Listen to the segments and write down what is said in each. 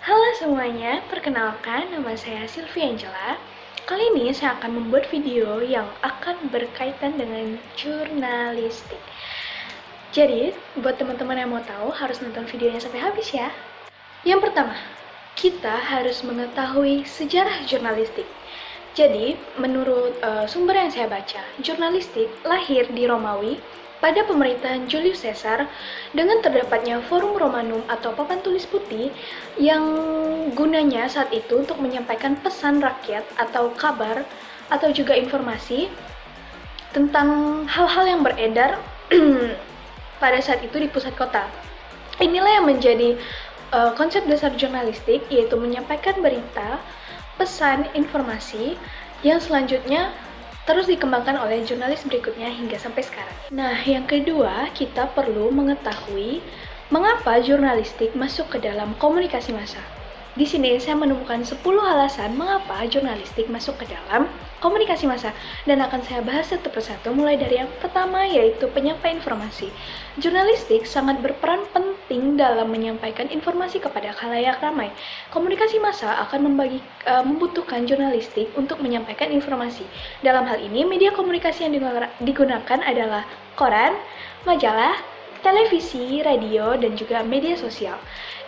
Halo semuanya, perkenalkan nama saya Sylvie Angela. Kali ini saya akan membuat video yang akan berkaitan dengan jurnalistik. Jadi, buat teman-teman yang mau tahu, harus nonton videonya sampai habis ya. Yang pertama, kita harus mengetahui sejarah jurnalistik. Jadi, menurut sumber yang saya baca, jurnalistik lahir di Romawi pada pemerintahan Julius Caesar dengan terdapatnya Forum Romanum atau papan tulis putih yang gunanya saat itu untuk menyampaikan pesan rakyat atau kabar atau juga informasi tentang hal-hal yang beredar pada saat itu di pusat kota. Inilah yang menjadi konsep dasar jurnalistik, yaitu menyampaikan berita, pesan, informasi yang selanjutnya terus dikembangkan oleh jurnalis berikutnya hingga sampai sekarang. Nah, yang kedua, kita perlu mengetahui mengapa jurnalistik masuk ke dalam komunikasi massa. Di sini saya menemukan 10 alasan mengapa jurnalistik masuk ke dalam komunikasi massa, dan akan saya bahas satu persatu mulai dari yang pertama, yaitu penyampaian informasi. Jurnalistik sangat berperan penting dalam menyampaikan informasi kepada khalayak ramai. Komunikasi massa akan membutuhkan jurnalistik untuk menyampaikan informasi. Dalam hal ini, media komunikasi yang digunakan adalah koran, majalah, televisi, radio, dan juga media sosial.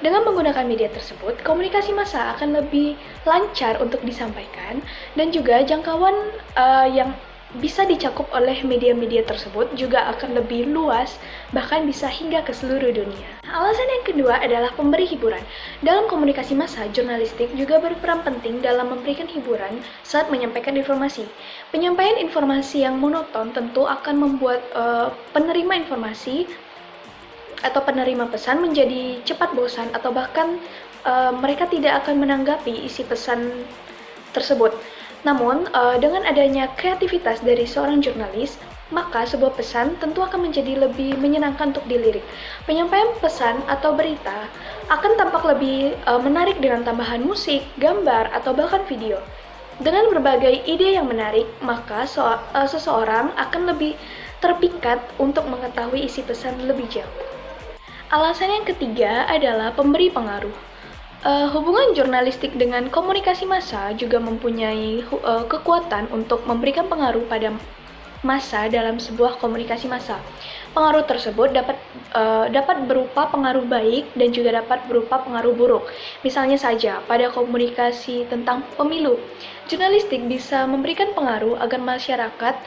Dengan menggunakan media tersebut, komunikasi massa akan lebih lancar untuk disampaikan, dan juga jangkauan yang bisa dicakup oleh media-media tersebut juga akan lebih luas, bahkan bisa hingga ke seluruh dunia. Alasan yang kedua adalah pemberi hiburan. Dalam komunikasi massa, jurnalistik juga berperan penting dalam memberikan hiburan saat menyampaikan informasi. Penyampaian informasi yang monoton tentu akan membuat penerima informasi atau penerima pesan menjadi cepat bosan, atau bahkan mereka tidak akan menanggapi isi pesan tersebut. Namun, dengan adanya kreativitas dari seorang jurnalis, maka sebuah pesan tentu akan menjadi lebih menyenangkan untuk dilirik. Penyampaian pesan atau berita akan tampak lebih menarik dengan tambahan musik, gambar, atau bahkan video. Dengan berbagai ide yang menarik, maka seseorang akan lebih terpikat untuk mengetahui isi pesan lebih jauh. Alasan yang ketiga adalah pemberi pengaruh. Hubungan jurnalistik dengan komunikasi massa juga mempunyai kekuatan untuk memberikan pengaruh pada massa dalam sebuah komunikasi massa. Pengaruh tersebut dapat berupa pengaruh baik dan juga dapat berupa pengaruh buruk. Misalnya saja, pada komunikasi tentang pemilu, jurnalistik bisa memberikan pengaruh agar masyarakat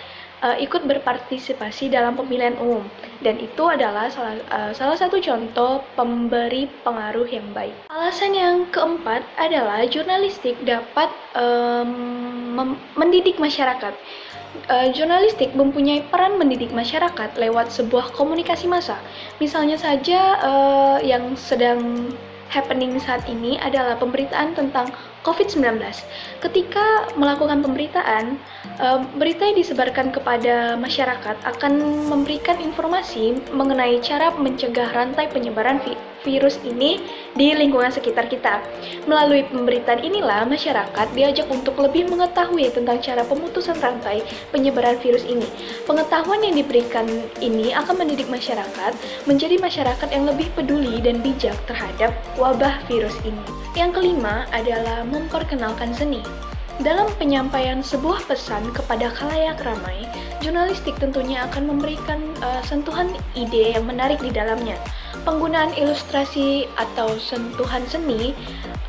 ikut berpartisipasi dalam pemilihan umum, dan itu adalah salah satu contoh pemberi pengaruh yang baik. Alasan yang keempat adalah jurnalistik dapat mendidik masyarakat. Jurnalistik mempunyai peran mendidik masyarakat lewat sebuah komunikasi massa. Misalnya saja yang sedang happening saat ini adalah pemberitaan tentang COVID-19. Ketika melakukan pemberitaan, berita yang disebarkan kepada masyarakat akan memberikan informasi mengenai cara mencegah rantai penyebaran virus ini di lingkungan sekitar kita. Melalui pemberitaan inilah masyarakat diajak untuk lebih mengetahui tentang cara pemutusan rantai penyebaran virus ini. Pengetahuan yang diberikan ini akan mendidik masyarakat menjadi masyarakat yang lebih peduli dan bijak terhadap wabah virus ini. Yang kelima adalah memperkenalkan seni. Dalam penyampaian sebuah pesan kepada khalayak ramai, jurnalistik tentunya akan memberikan sentuhan ide yang menarik di dalamnya. Penggunaan ilustrasi atau sentuhan seni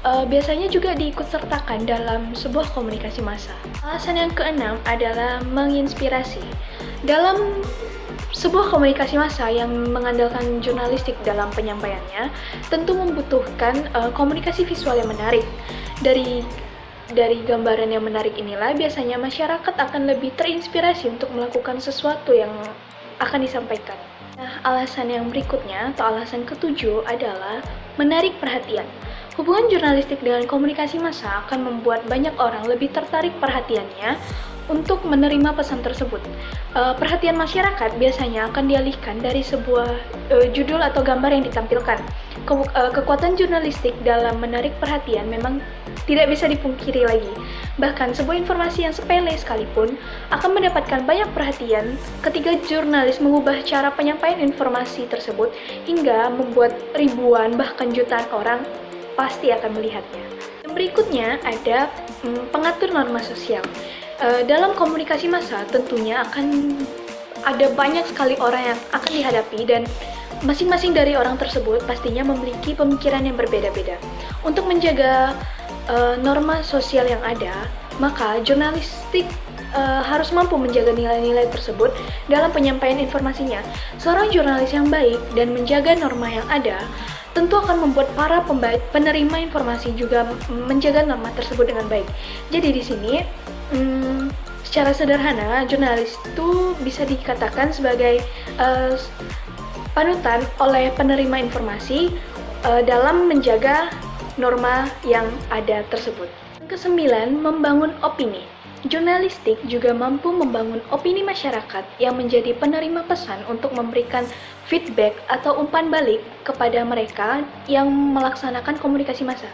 biasanya juga diikutsertakan dalam sebuah komunikasi massa. Alasan yang keenam adalah menginspirasi. Dalam sebuah komunikasi massa yang mengandalkan jurnalistik dalam penyampaiannya tentu membutuhkan komunikasi visual yang menarik. Dari gambaran yang menarik inilah biasanya masyarakat akan lebih terinspirasi untuk melakukan sesuatu yang akan disampaikan. Nah, alasan yang berikutnya atau alasan ketujuh adalah menarik perhatian. Hubungan jurnalistik dengan komunikasi massa akan membuat banyak orang lebih tertarik perhatiannya untuk menerima pesan tersebut. Perhatian masyarakat biasanya akan dialihkan dari sebuah judul atau gambar yang ditampilkan. Kekuatan jurnalistik dalam menarik perhatian memang tidak bisa dipungkiri lagi. Bahkan sebuah informasi yang sepele sekalipun akan mendapatkan banyak perhatian ketika jurnalis mengubah cara penyampaian informasi tersebut hingga membuat ribuan bahkan jutaan orang pasti akan melihatnya. Yang berikutnya ada pengatur norma sosial. Dalam komunikasi massa tentunya akan ada banyak sekali orang yang akan dihadapi dan masing-masing dari orang tersebut pastinya memiliki pemikiran yang berbeda-beda. Untuk menjaga norma sosial yang ada, maka jurnalistik harus mampu menjaga nilai-nilai tersebut dalam penyampaian informasinya. Seorang jurnalis yang baik dan menjaga norma yang ada tentu akan membuat para penerima informasi juga menjaga norma tersebut dengan baik. Jadi di sini secara sederhana jurnalis itu bisa dikatakan sebagai panutan oleh penerima informasi dalam menjaga norma yang ada tersebut. Yang ke-9, membangun opini. Jurnalistik juga mampu membangun opini masyarakat yang menjadi penerima pesan untuk memberikan feedback atau umpan balik kepada mereka yang melaksanakan komunikasi massa.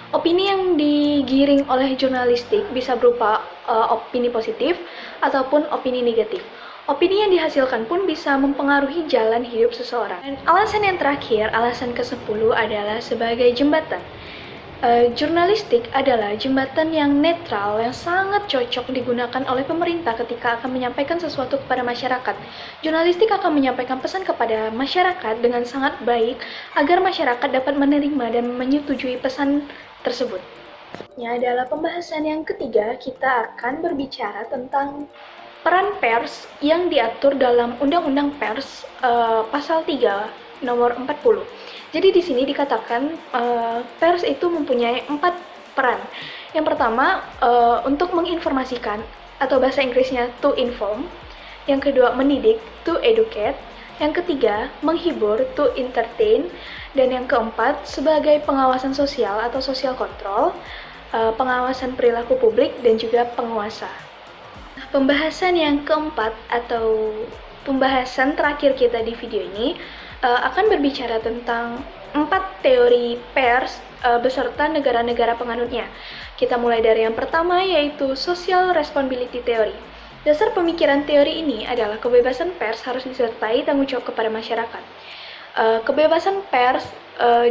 Opini yang digiring oleh jurnalistik bisa berupa opini positif ataupun opini negatif. Opini yang dihasilkan pun bisa mempengaruhi jalan hidup seseorang. Dan alasan yang terakhir, alasan ke-10 adalah sebagai jembatan. Jurnalistik adalah jembatan yang netral yang sangat cocok digunakan oleh pemerintah ketika akan menyampaikan sesuatu kepada masyarakat. Jurnalistik akan menyampaikan pesan kepada masyarakat dengan sangat baik agar masyarakat dapat menerima dan menyetujui pesan tersebut. Ini adalah pembahasan yang ketiga, kita akan berbicara tentang peran pers yang diatur dalam Undang-Undang Pers pasal 3 nomor 40. Jadi di sini dikatakan pers itu mempunyai 4 peran. Yang pertama untuk menginformasikan atau bahasa Inggrisnya to inform. Yang kedua mendidik, to educate. Yang ketiga menghibur, to entertain. Dan yang keempat sebagai pengawasan sosial atau social control, pengawasan perilaku publik dan juga penguasa. Pembahasan yang keempat atau pembahasan terakhir kita di video ini akan berbicara tentang 4 teori pers beserta negara-negara penganutnya. Kita mulai dari yang pertama, yaitu Social Responsibility Theory. Dasar pemikiran teori ini adalah kebebasan pers harus disertai tanggung jawab kepada masyarakat. Kebebasan pers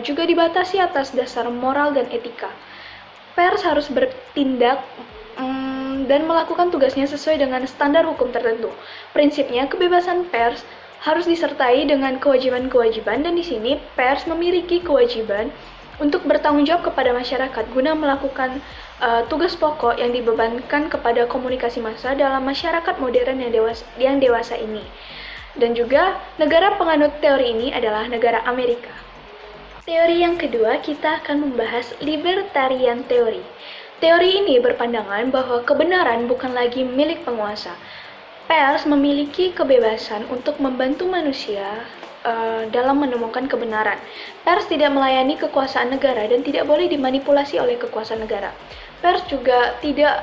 juga dibatasi atas dasar moral dan etika. Pers harus bertindak dan melakukan tugasnya sesuai dengan standar hukum tertentu. Prinsipnya, kebebasan pers harus disertai dengan kewajiban-kewajiban, dan di sini pers memiliki kewajiban untuk bertanggung jawab kepada masyarakat guna melakukan tugas pokok yang dibebankan kepada komunikasi massa dalam masyarakat modern yang dewasa ini. Dan juga negara penganut teori ini adalah negara Amerika. Teori yang kedua, kita akan membahas libertarian theory. Teori ini berpandangan bahwa kebenaran bukan lagi milik penguasa. Pers memiliki kebebasan untuk membantu manusia dalam menemukan kebenaran. Pers tidak melayani kekuasaan negara dan tidak boleh dimanipulasi oleh kekuasaan negara. Pers juga tidak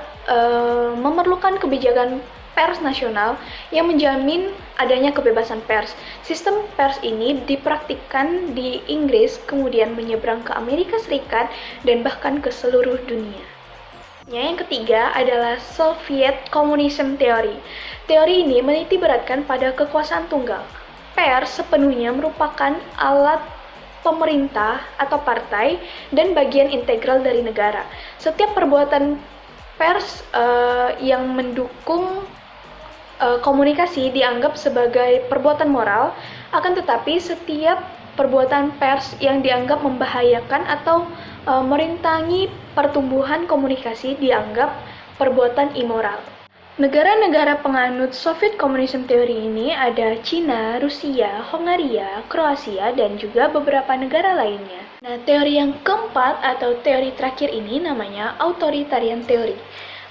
memerlukan kebijakan pers nasional yang menjamin adanya kebebasan pers. Sistem pers ini dipraktikkan di Inggris, kemudian menyeberang ke Amerika Serikat dan bahkan ke seluruh dunia. Yang ketiga adalah Soviet Communism Theory. Teori ini menitik beratkan pada kekuasaan tunggal. Pers sepenuhnya merupakan alat pemerintah atau partai dan bagian integral dari negara. Setiap perbuatan pers yang mendukung komunikasi dianggap sebagai perbuatan moral, akan tetapi setiap perbuatan pers yang dianggap membahayakan atau merintangi pertumbuhan komunikasi dianggap perbuatan immoral. Negara-negara penganut Soviet Communism Theory ini ada Cina, Rusia, Hongaria, Kroasia, dan juga beberapa negara lainnya. Nah, teori yang keempat atau teori terakhir ini namanya Authoritarian Theory.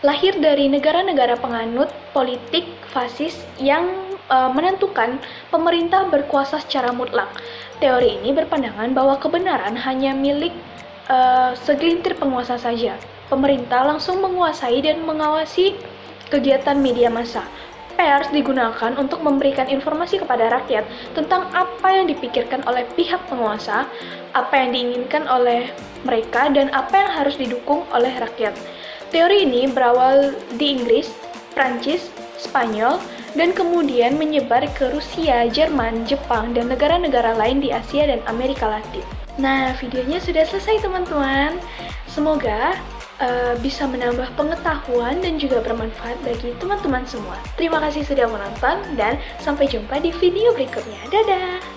Lahir dari negara-negara penganut politik fasis yang menentukan pemerintah berkuasa secara mutlak. Teori ini berpandangan bahwa kebenaran hanya milik segelintir penguasa saja. Pemerintah langsung menguasai dan mengawasi kegiatan media massa. Pers digunakan untuk memberikan informasi kepada rakyat tentang apa yang dipikirkan oleh pihak penguasa, apa yang diinginkan oleh mereka, dan apa yang harus didukung oleh rakyat. Teori ini berawal di Inggris, Prancis, Spanyol, dan kemudian menyebar ke Rusia, Jerman, Jepang, dan negara-negara lain di Asia dan Amerika Latin. Nah, videonya sudah selesai teman-teman. Semoga bisa menambah pengetahuan dan juga bermanfaat bagi teman-teman semua. Terima kasih sudah menonton dan sampai jumpa di video berikutnya. Dadah!